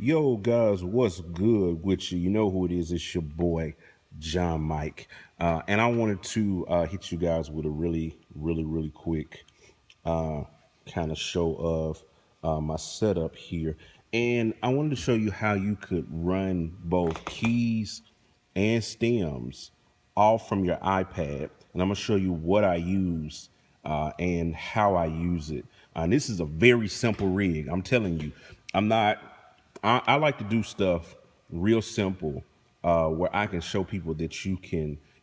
Yo, guys, what's good with you? You know who it is. It's your boy, John Mike. And I wanted to hit you guys with a really quick uh, kind of show of my setup here. And I wanted to show you how you could run both keys and stems all from your iPad. And I'm going to show you what I use and how I use it. And this is a very simple rig. I'm telling you, I'm not. I like to do stuff real simple where I can show people that you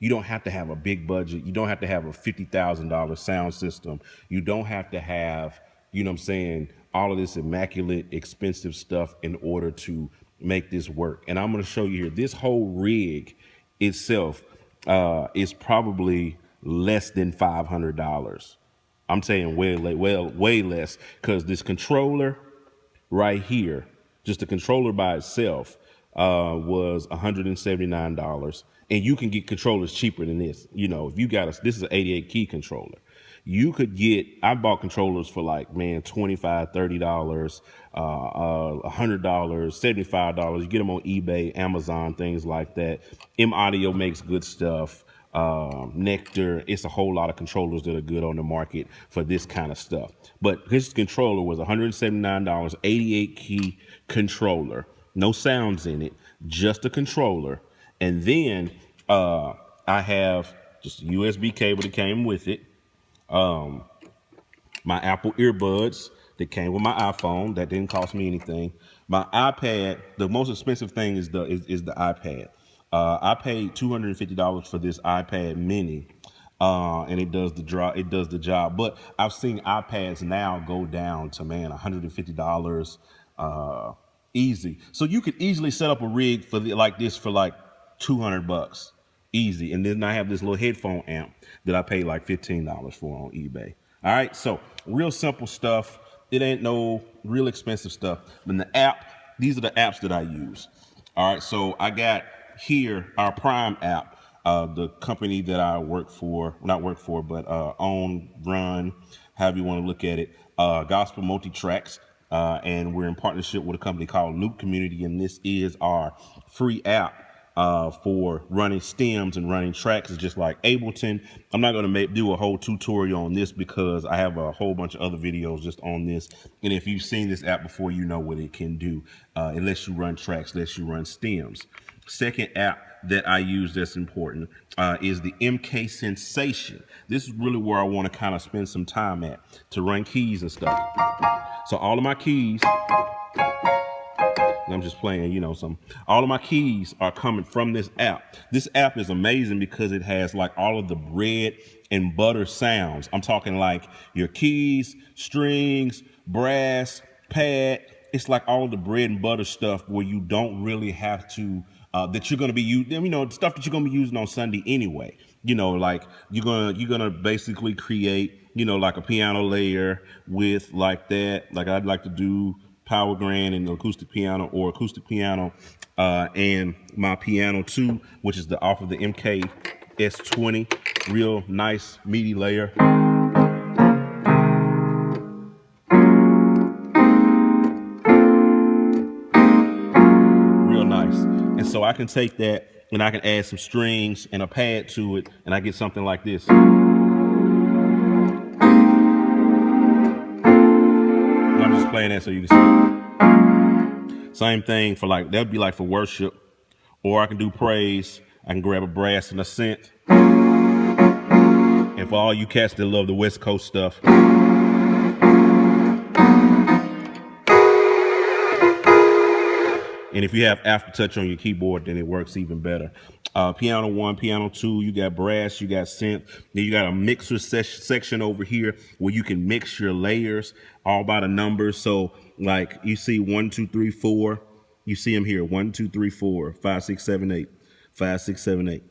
don't have to have a big budget. You don't have to have a $50,000 sound system. You don't have to have, you know what I'm saying, all of this immaculate, expensive stuff in order to make this work. And I'm going to show you here, this whole rig itself is probably less than $500. I'm saying way less because this controller right here, just the controller by itself, was $179. And you can get controllers cheaper than this. You know, if you got this is an 88 key controller. You could get, I bought controllers for like, man, $25, $30, $100, $75. You get them on eBay, Amazon, things like that. M Audio makes good stuff. Nectar. It's a whole lot of controllers that are good on the market for this kind of stuff. But his controller was $179, 88 key controller, no sounds in it, just a controller. And then I have just a USB cable that came with it, my Apple earbuds that came with my iPhone that didn't cost me anything. My iPad, the most expensive thing is the iPad. I paid $250 for this iPad Mini, and it does the draw. It does the job. But I've seen iPads now go down to $150 easy. So you could easily set up a rig like this for like $200 easy. And then I have this little headphone amp that I paid like $15 for on eBay. All right, so real simple stuff. It ain't no real expensive stuff. But the app, these are the apps that I use. All right, so I got here our Prime app, the company that I work for, not work for, but own, run, however you want to look at it, Gospel Multi-Tracks. And we're in partnership with a company called Loop Community, and this is our free app for running stems and running tracks. It's just like Ableton. I'm not going to do a whole tutorial on this because I have a whole bunch of other videos just on this. And if you've seen this app before, you know what it can do. It lets you run tracks, lets you run stems. Second app that I use that's important is the Mksensation. This is really where I want to kind of spend some time at to run keys and stuff. So all of my keys, I'm just playing, all of my keys are coming from this app. This app is amazing because it has like all of the bread and butter sounds. I'm talking like your keys, strings, brass, pad. It's like all the bread and butter stuff where you don't really have to, that you're going to be using, stuff that you're going to be using on Sunday anyway. Like you're gonna basically create, like a piano layer with like that. Like I'd like to do power grand and acoustic piano or acoustic piano, and my piano 2, which is off of the MK S20, real nice meaty layer. Real nice. And so I can take that and I can add some strings and a pad to it, and I get something like this. And I'm just playing that so you can see. Same thing for that'd be like for worship, or I can do praise. I can grab a brass and a synth. And for all you cats that love the West Coast stuff, and if you have aftertouch on your keyboard, then it works even better. Piano 1, piano 2, you got brass, you got synth. Then you got a mixer section over here where you can mix your layers all by the numbers. So like you see 1, 2, 3, 4. You see them here, 1, 2, 3, 4, 5, 6, 7, 8, 5, 6, 7, 8,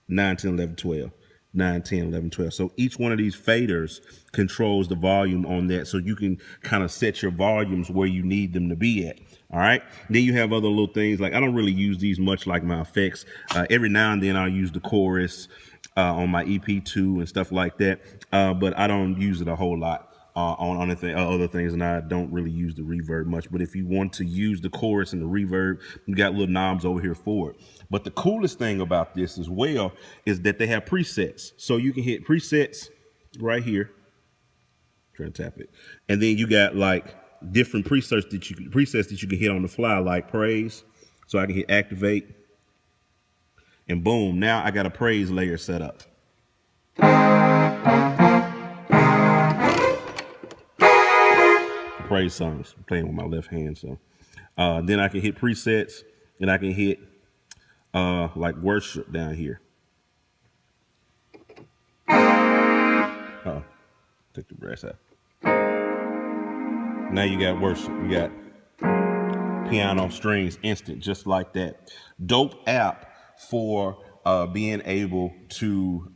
9, 10, 11, 12. 9, 10, 11, 12. So each one of these faders controls the volume on that. So you can kind of set your volumes where you need them to be at. All right. Then you have other little things like I don't really use these much like my effects. Every now and then I'll use the chorus on my EP2 and stuff like that. But I don't use it a whole lot. on other things, and I don't really use the reverb much. But if you want to use the chorus and the reverb, you got little knobs over here for it. But the coolest thing about this as well is that they have presets. So you can hit presets right here. Try to tap it, and then you got like different presets that you can hit on the fly, like praise. So I can hit activate, and boom, now I got a praise layer set up. Praise songs. I'm playing with my left hand, so then I can hit presets, and I can hit like worship down here. Oh, take the brass out. Now you got worship. You got piano, strings, instant, just like that. Dope app for being able to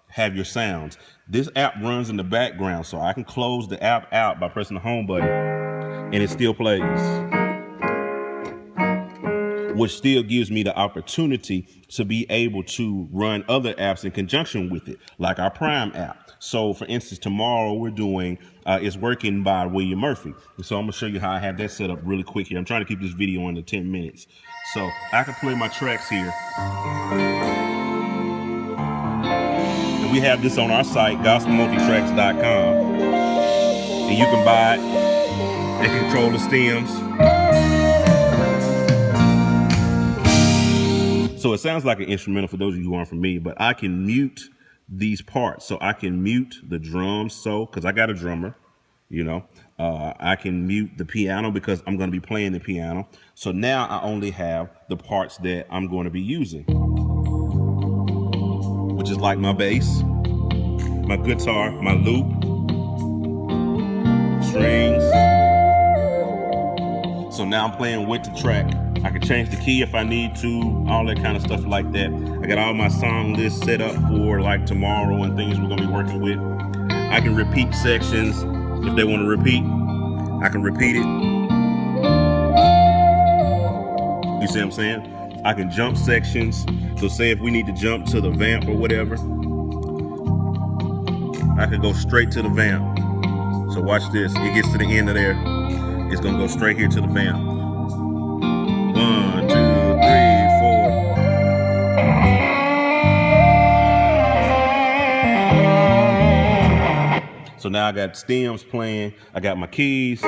have your sounds. This app runs in the background, so I can close the app out by pressing the home button, and it still plays, which still gives me the opportunity to be able to run other apps in conjunction with it, like our Prime app. So for instance, tomorrow we're doing It's Working by William Murphy. So I'm gonna show you how I have that set up really quick here. I'm trying to keep this video under 10 minutes. So I can play my tracks here. And we have this on our site, gospelmultitracks.com. And you can buy it and control the stems. So it sounds like an instrumental for those of you who aren't from me, but I can mute these parts. So I can mute the drums, so because I got a drummer, you know. I can mute the piano because I'm going to be playing the piano. So now I only have the parts that I'm going to be using, which is like my bass, my guitar, my loop, strings. So now I'm playing with the track. I can change the key if I need to, all that kind of stuff like that. I got all my song lists set up for like tomorrow and things we're gonna be working with. I can repeat sections if they want to repeat. I can repeat it. You see what I'm saying? I can jump sections. So say if we need to jump to the vamp or whatever, I could go straight to the vamp. So watch this. It gets to the end of there. It's gonna go straight here to the vamp. 1, 2, 3, 4. So now I got stems playing. I got my keys.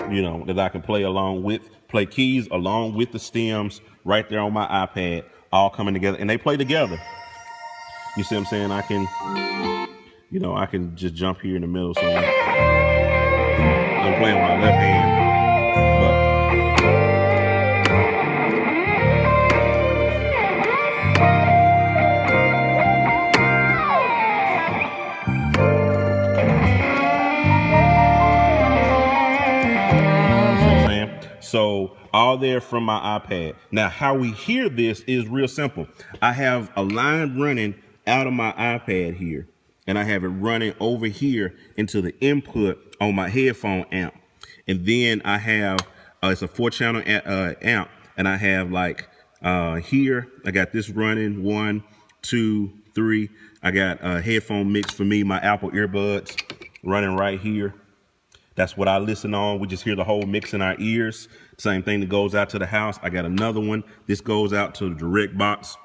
You know, that I can play keys along with the stems right there on my iPad, all coming together, and they play together. You see what I'm saying? I can, you know, I can just jump here in the middle. So I'm playing with my left hand, so all there from my iPad. Now, how we hear this is real simple. I have a line running out of my iPad here, and I have it running over here into the input on my headphone amp. And then I have, it's a 4-channel amp, and I have like here, I got this running, 1, 2, 3. I got a headphone mix for me, my Apple earbuds running right here. That's what I listen on. We just hear the whole mix in our ears. Same thing that goes out to the house. I got another one. This goes out to the direct box,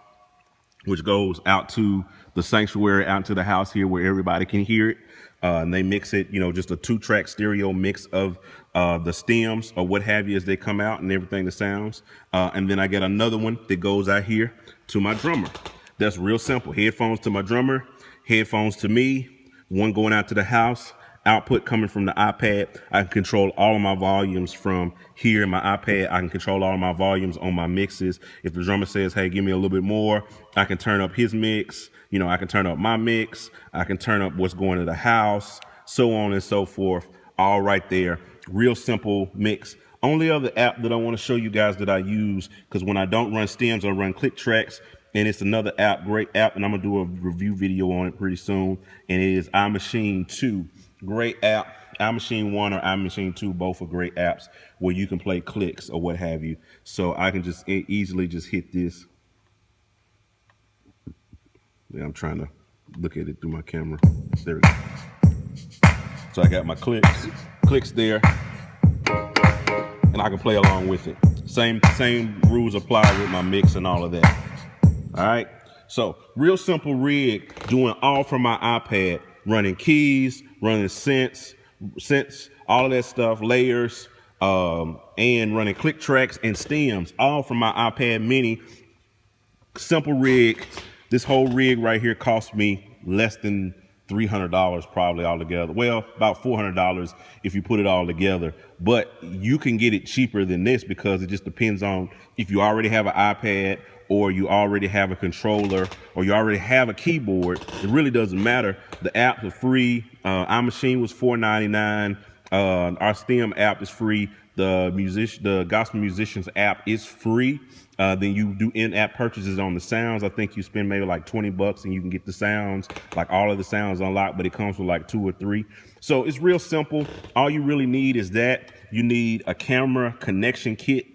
which goes out to the sanctuary, out to the house here where everybody can hear it. And they mix it, you know, just a 2-track stereo mix of the stems or what have you as they come out and everything that sounds. And then I got another one that goes out here to my drummer. That's real simple. Headphones to my drummer, headphones to me, one going out to the house. Output coming from the iPad. I can control all of my volumes from here in my iPad. I can control all of my volumes on my mixes. If the drummer says, hey, give me a little bit more, I can turn up his mix. You know, I can turn up my mix. I can turn up what's going to the house, so on and so forth. All right there. Real simple mix. Only other app that I want to show you guys that I use, because when I don't run stems, I run click tracks. And it's another app, great app, and I'm going to do a review video on it pretty soon. And it is iMachine 2. Great app. iMachine 1 or iMachine 2, both are great apps where you can play clicks or what have you. So I can just easily just hit this. Yeah, I'm trying to look at it through my camera. There we go. So I got my clicks there, and I can play along with it. Same rules apply with my mix and all of that. All right. So real simple rig, doing all from my iPad, running keys, running synths, all of that stuff, layers, and running click tracks and stems, all from my iPad mini. Simple rig. This whole rig right here cost me less than $300 probably altogether. Well, about $400 if you put it all together. But you can get it cheaper than this because it just depends on if you already have an iPad or you already have a controller or you already have a keyboard. It really doesn't matter. The apps are free. iMachine was $4.99. Our STEM app is free. The Gospel Musicians app is free. Then you do in-app purchases on the sounds. I think you spend maybe like $20 and you can get the sounds, like all of the sounds unlocked, but it comes with like 2 or 3. So it's real simple. All you really need is that. You need a camera connection kit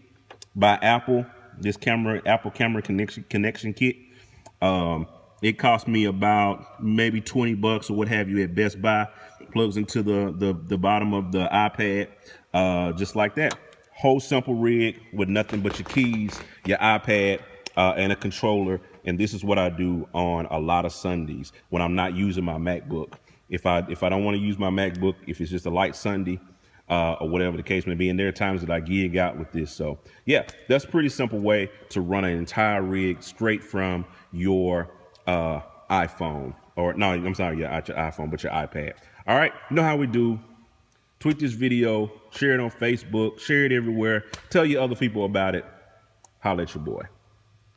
by Apple. This Apple camera connection kit. It cost me about maybe $20 or what have you at Best Buy. Plugs into the bottom of the iPad, just like that. Whole simple rig with nothing but your keys, your iPad, and a controller. And this is what I do on a lot of Sundays when I'm not using my MacBook. If I don't want to use my MacBook, if it's just a light Sunday, or whatever the case may be. And there are times that I gig out with this. So yeah, that's a pretty simple way to run an entire rig straight from your iPhone, or no, I'm sorry, yeah, not your iPhone, but your iPad. All right, you know how we do. Tweet this video, share it on Facebook, share it everywhere. Tell your other people about it. Holla at your boy.